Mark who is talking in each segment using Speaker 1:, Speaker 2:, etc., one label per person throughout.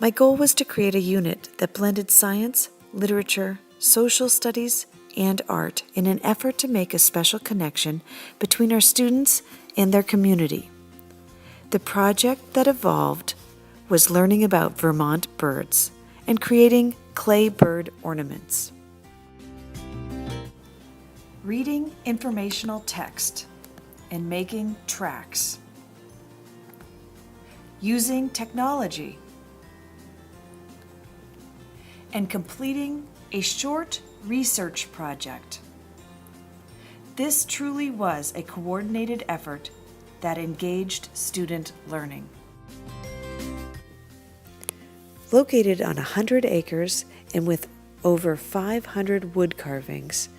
Speaker 1: My goal was to create a unit that blended science, literature, social studies, and art in an effort to make a special connection between our students and their community. The project that evolved was learning about Vermont birds and creating clay bird ornaments. Reading informational text and making tracks. Using technology. And completing a short research project. This truly was a coordinated effort that engaged student learning. Located on 100 acres and with over 500 wood carvings,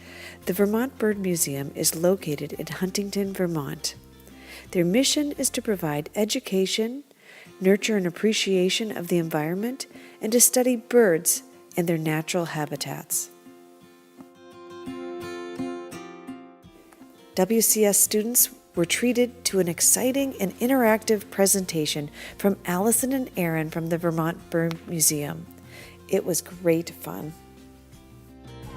Speaker 1: the Vermont Bird Museum is located in Huntington, Vermont. Their mission is to provide education, nurture an appreciation of the environment, and to study birds and their natural habitats. WCS students were treated to an exciting and interactive presentation from Allison and Aaron from the Vermont Bird Museum. It was great fun.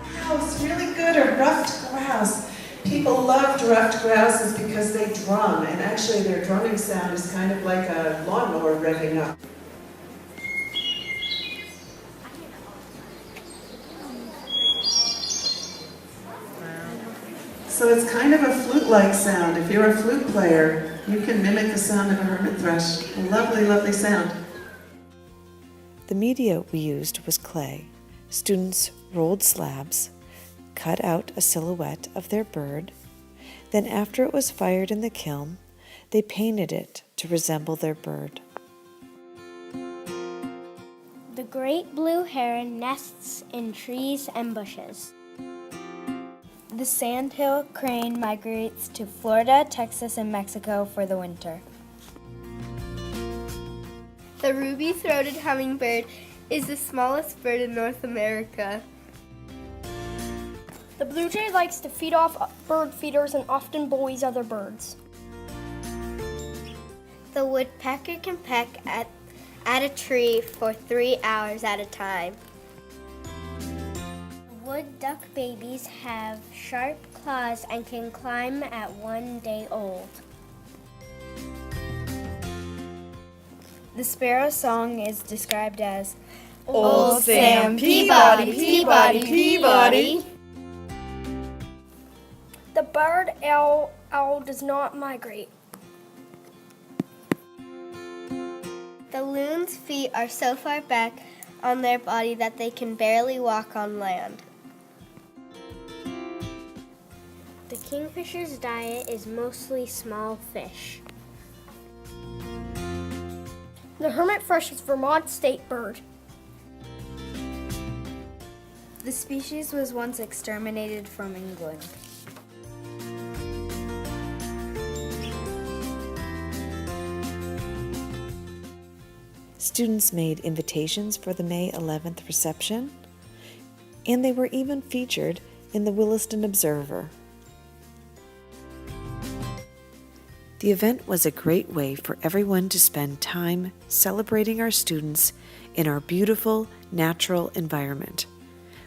Speaker 2: Grouse, really good, or ruffed grouse. People loved ruffed grouses because they drum, and actually their drumming sound is kind of like a lawnmower revving up. So it's kind of a flute-like sound. If you're a flute player, you can mimic the sound of a hermit thrush. A lovely, lovely sound.
Speaker 1: The media we used was clay. Students rolled slabs, cut out a silhouette of their bird. Then after it was fired in the kiln, they painted it to resemble their bird.
Speaker 3: The great blue heron nests in trees and bushes. The sandhill crane migrates to Florida, Texas, and Mexico for the winter.
Speaker 4: The ruby-throated hummingbird is the smallest bird in North America.
Speaker 5: The blue jay likes to feed off bird feeders and often bullies other birds.
Speaker 4: The woodpecker can peck at a tree for 3 hours at a time.
Speaker 3: Wood duck babies have sharp claws and can climb at 1 day old.
Speaker 5: The sparrow song is described as
Speaker 4: Old Sam Peabody, Peabody, Peabody.
Speaker 5: The bird owl does not migrate.
Speaker 4: The loon's feet are so far back on their body that they can barely walk on land.
Speaker 3: The kingfisher's diet is mostly small fish.
Speaker 5: The hermit thrush is Vermont's state bird.
Speaker 6: The species was once exterminated from England.
Speaker 1: Students made invitations for the May 11th reception, and they were even featured in the Williston Observer. The event was a great way for everyone to spend time celebrating our students in our beautiful natural environment.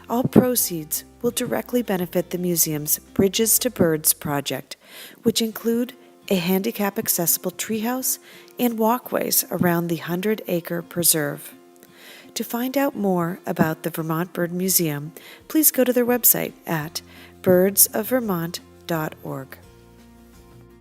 Speaker 1: All proceeds will directly benefit the museum's Bridges to Birds project, which include a handicap-accessible treehouse and walkways around the 100-acre preserve. To find out more about the Vermont Bird Museum, please go to their website at birdsofvermont.org.